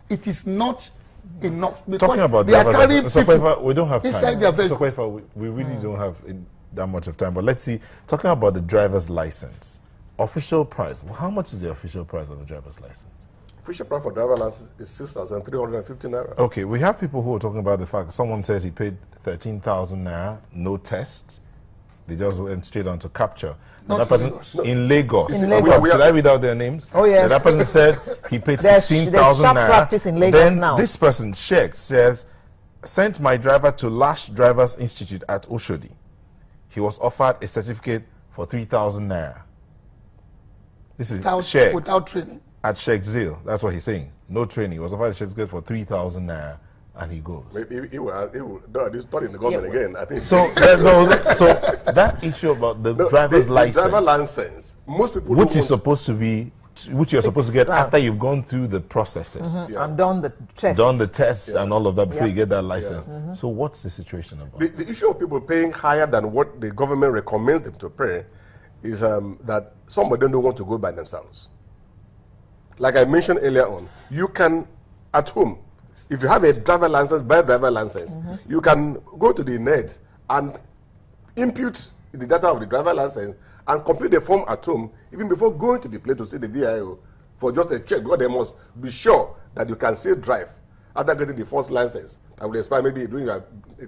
it is not enough. Talking about they are carrying people we don't have time. inside their vehicle. We really don't have that much of time. But let's see, talking about the driver's license, official price. How much is the official price of the driver's license? Official price for driver's license is 6,350 naira. Okay, we have people who are talking about the fact someone says he paid 13,000 naira, no test. They just went straight on to capture. That person in Lagos. In Lagos. Should I read out their names? Oh, yes. That person said he paid 16,000 naira. Practice in Lagos then now. This person, Sheikh, says, sent my driver to Lash Drivers Institute at Oshodi. He was offered a certificate for 3,000 naira. This is Sheikh. Without training. At Sheikh Zil. That's what he's saying. No training. He was offered a certificate for 3,000 naira. And he goes. Maybe he will this thought in the government again, I think. So, so that issue about the driver's license. The driver license, most people which is supposed to be, which you're supposed to get after you've gone through the processes. And done the test. Done the tests and all of that before you get that license. So what's the situation about? The issue of people paying higher than what the government recommends them to pay is that some of them don't want to go by themselves. Like I mentioned earlier on, you can, at home, if you have a driver license, buy a driver license, you can go to the net and input the data of the driver license and complete the form at home, even before going to the place to see the VIO for just a check, because they must be sure that you can still drive after getting the first license that will expire maybe during your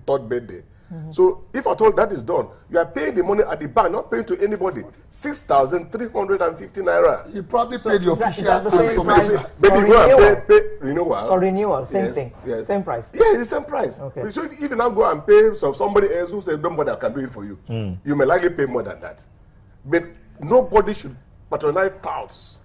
third birthday. So if at all that is done, you are paying the money at the bank, not paying to anybody. 6,350 naira. You probably paid the official information. Maybe you go and pay renewal. For renewal, same thing. Yes. Same price. Yeah, it's the same price. Okay. So if you now go and pay somebody else who says, don't bother, I can do it for you, you may likely pay more than that. But nobody should patronize touts.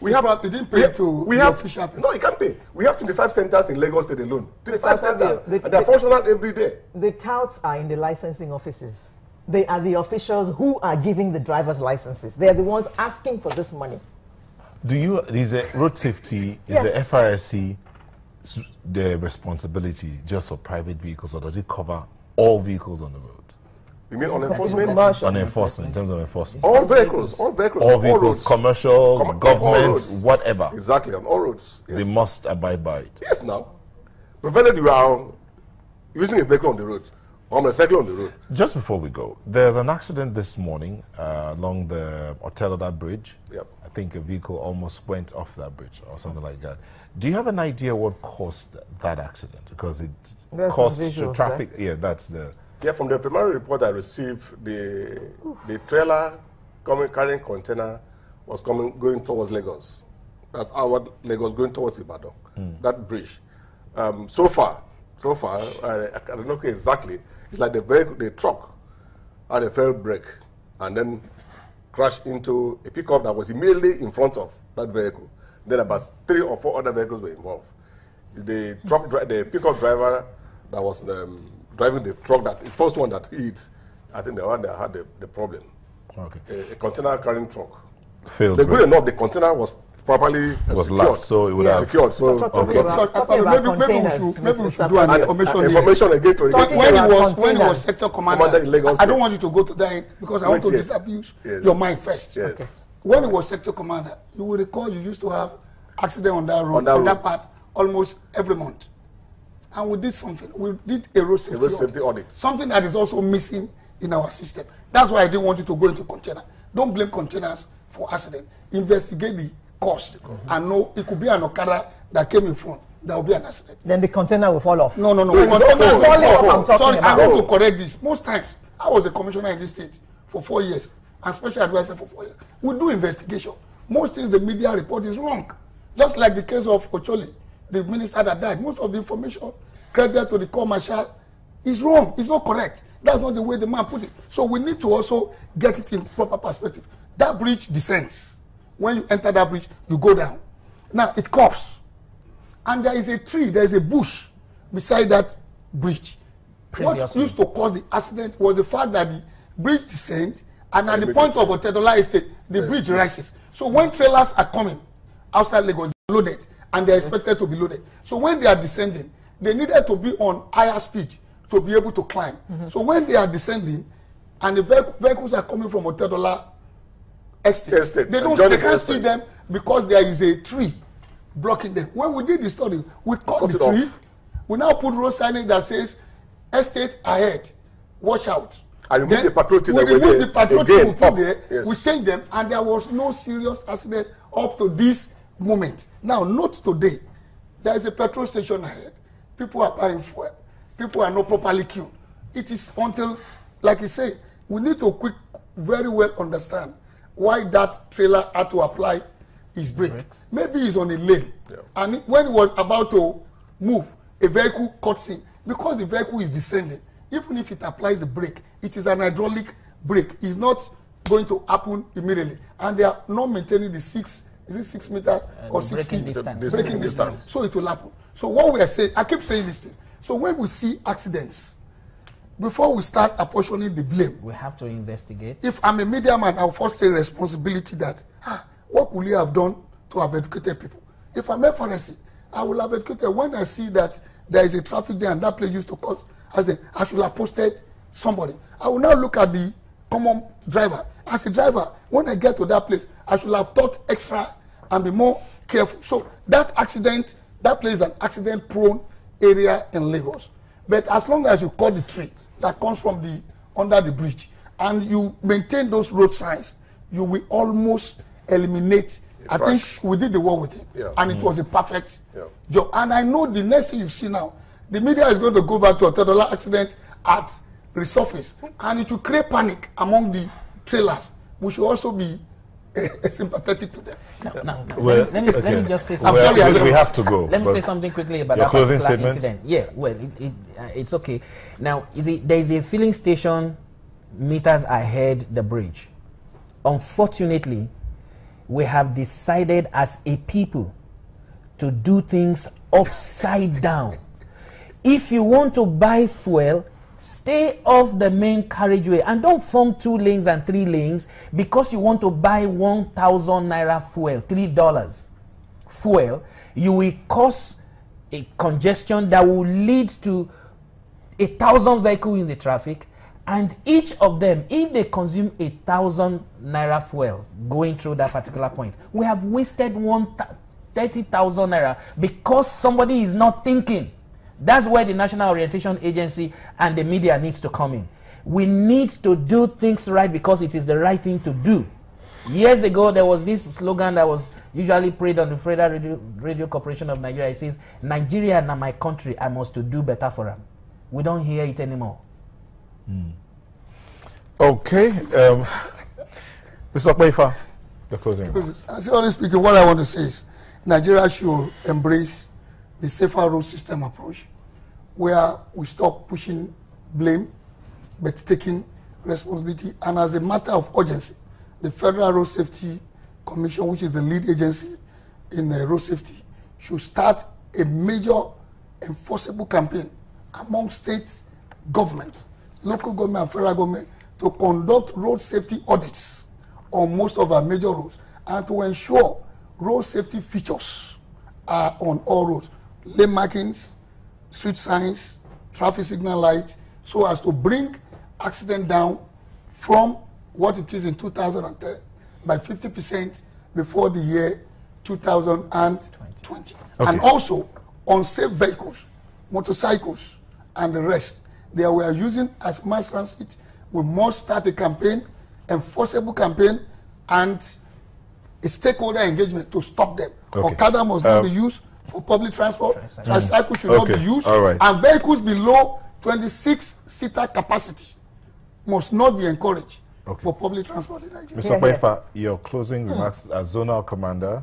We have didn't pay to the official. No, you can't pay. We have 25 centers in Lagos State alone. 25 centers. And they're functional every day. The touts are in the licensing offices. They are the officials who are giving the driver's licenses. They are the ones asking for this money. Is a road safety, is the FRSC the responsibility just for private vehicles, or does it cover all vehicles on the road? You mean on enforcement? On enforcement, in terms of enforcement. All vehicles, all roads, commercial, government, whatever. Exactly, on all roads. Yes. They must abide by it. Yes, now. Provided you are using a vehicle on the road, or on a cycle on the road. Just before we go, there's an accident this morning along the Oteloda Bridge. Yep. I think a vehicle almost went off that bridge or something like that. Do you have an idea what caused that accident? Because it caused traffic. Yeah, that's the... Yeah, from the primary report I received, the trailer carrying container was going towards Lagos. That's our Lagos going towards Ibadan, that bridge. So far, I don't know exactly. It's like the truck had a failed brake and then crashed into a pickup that was immediately in front of that vehicle. Then about 3 or 4 other vehicles were involved. The pickup driver that was driving the truck, the first one that hit, I think the one that had the problem. Okay. A container carrying truck. Failed. The good enough, the container was properly secured. Last, so it would have secured. So maybe we should do an information again to when he was sector commander in Lagos. I don't want you to go to that because I want to disabuse your mind first. Yes. Okay. When he was sector commander, you will recall you used to have accident on that road, on that part, almost every month. And we did something. We did a road safety audit. Something that is also missing in our system. That's why I didn't want you to go into container. Don't blame containers for accident. Investigate the cause. And know it could be an Okada that came in front. There will be an accident. Then the container will fall off. No. Container will fall off. Sorry, I want to correct this. Most times, I was a commissioner in this state for 4 years. And special advisor for 4 years. We do investigation. Most things the media report is wrong. Just like the case of Ocholi, the minister that died. Most of the information credited to the corps marshal is wrong. It's not correct. That's not the way the man put it. So we need to also get it in proper perspective. That bridge descends. When you enter that bridge, you go down. Now it curves. And there is a tree, there is a bush beside that bridge. What used to cause the accident was the fact that the bridge descends, and at the point of Otedola Estate, the bridge rises. So when trailers are coming outside Lagos, they're loaded, and they're expected to be loaded. So when they are descending, they needed to be on higher speed to be able to climb. So when they are descending, and the vehicles are coming from Otedola Estate, they can't see them because there is a tree blocking them. When we did the study, we cut the it tree. off. We now put road signage that says, estate ahead, watch out. And remove the patrol team we that were removed there. the patrol Again, team we put up. there, Yes. we changed them, and there was no serious accident up to this moment. Now, note today, there is a petrol station ahead. People are buying fuel. People are not properly queued. It is until, like I say, we need to very well understand why that trailer had to apply his brake. Maybe he's on a lane, and when he was about to move, a vehicle cuts in. Because the vehicle is descending, even if it applies the brake, it is an hydraulic brake. It's not going to happen immediately, and they are not maintaining the 6 meters or 6 feet braking distance, so it will happen. So what we are saying, I keep saying this thing. So when we see accidents, before we start apportioning the blame, we have to investigate. If I'm a media man, I'll first take responsibility that, what could you have done to have educated people? If I'm a FRSC, I will have educated. When I see that there is a traffic there and that place used to cause, I should have posted somebody. I will now look at the common driver. As a driver, when I get to that place, I should have thought extra and be more careful. So that accident, that place is an accident-prone area in Lagos. But as long as you cut the tree that comes from the under the bridge and you maintain those road signs, you will almost eliminate. I think we did the work with him, and it was a perfect job. And I know the next thing you see now, the media is going to go back to a $10 accident at resurface, and it will create panic among the trailers. We should also be sympathetic to them. No. Well, let me just say something. I'm sorry, we have to go. Let me say something quickly about your that closing particular statement? incident. Yeah, well, it's okay. Now, there is a filling station meters ahead the bridge. Unfortunately, we have decided as a people to do things upside down. If you want to buy fuel, stay off the main carriageway and don't form 2 lanes and 3 lanes because you want to buy 1,000 naira fuel, $3 fuel. You will cause a congestion that will lead to 1,000 vehicles in the traffic, and each of them, if they consume 1,000 naira fuel going through that particular point, we have wasted 30,000 naira because somebody is not thinking. That's where the National Orientation Agency and the media needs to come in. We need to do things right because it is the right thing to do. Years ago, there was this slogan that was usually prayed on the Federal Radio Corporation of Nigeria. It says, Nigeria na my country, I must to do better for them. We don't hear it anymore. Okay. Mr. Okpeifa, your closing remarks. Honestly speaking, what I want to say is Nigeria should embrace the safer road system approach, where we stop pushing blame, but taking responsibility. And as a matter of urgency, the Federal Road Safety Commission, which is the lead agency in road safety, should start a major enforceable campaign among state governments, local government and federal government to conduct road safety audits on most of our major roads and to ensure road safety features are on all roads. Lane markings, street signs, traffic signal lights, so as to bring accident down from what it is in 2010 by 50% before the year 2020. Okay. And also unsafe vehicles, motorcycles, and the rest. They were using as mass transit. We must start a campaign, enforceable campaign, and a stakeholder engagement to stop them. Okay. Okada must not be used for public transport. Tricycle should not be used. All right. And vehicles below 26-seater capacity must not be encouraged for public transport in Nigeria. Mr. Okpeifa, your closing remarks as Zonal Commander,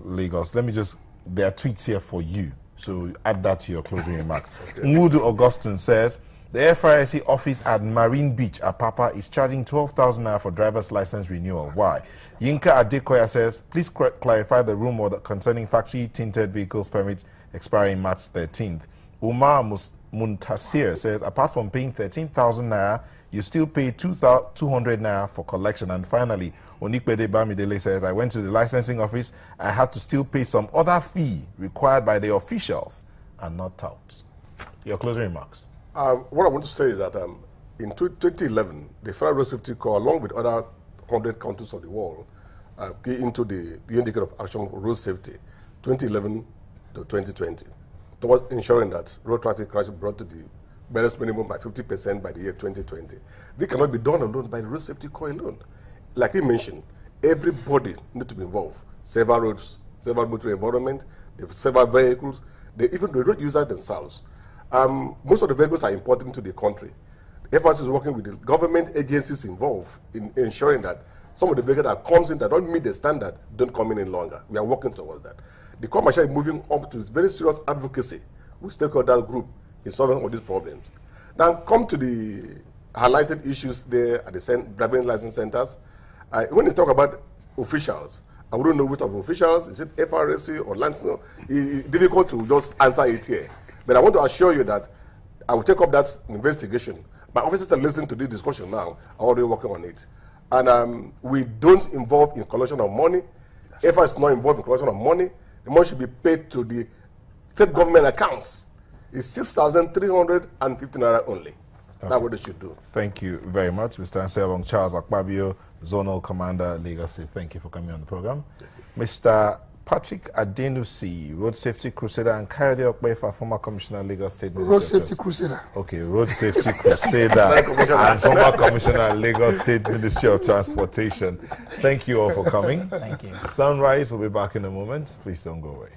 Lagos. Let me just, there are tweets here for you. So add that to your closing remarks. Mudu Augustine says, the FRSC office at Marine Beach, Apapa, is charging 12,000 naira for driver's license renewal. Why? Yinka Adekoya says, please clarify the rumor concerning factory tinted vehicles permits expiring March 13th. Umar Muntasir says, apart from paying 13,000 naira, you still pay 200 naira for collection. And finally, Onikpede Bamidele says, I went to the licensing office. I had to still pay some other fee required by the officials and not touts. Your closing remarks. What I want to say is that in 2011, the Federal Road Safety Corps, along with other 100 countries of the world, came into the Indicate of Action for Road Safety 2011 to 2020 towards ensuring that road traffic crash brought to the barest minimum by 50% by the year 2020. This cannot be done alone by the road safety corps alone. Like he mentioned, everybody needs to be involved. Several roads, several motor environment, several vehicles, even the road users themselves. Most of the vehicles are important to the country. FRC is working with the government agencies involved in ensuring that some of the vehicles that comes in that don't meet the standard don't come in any longer. We are working towards that. The Corps Marshal is moving up to very serious advocacy with stakeholder group in solving all these problems. Now come to the highlighted issues there at the driving license centers. When you talk about officials, I wouldn't know which of officials, is it FRC or license? It's difficult to just answer it here. But I want to assure you that I will take up that investigation. My officers are listening to this discussion now, are already working on it. And we don't involve in collection of money. FRC is not involved in collection of money. The money should be paid to the state government accounts. It's 6,350 naira only. Okay. That's what they should do. Thank you very much, Mr. Anselm Charles Akpabio, Zonal Commander, Lagos State. Thank you for coming on the program. Mr. Patrick Adenusi, Road Safety Crusader, and Kayode Okpefa, former Commissioner, Lagos State. Road Safety Crusader. Okay, Road Safety Crusader and former Commissioner, Lagos State Ministry of Transportation. Thank you all for coming. Thank you. Sunrise will be back in a moment. Please don't go away.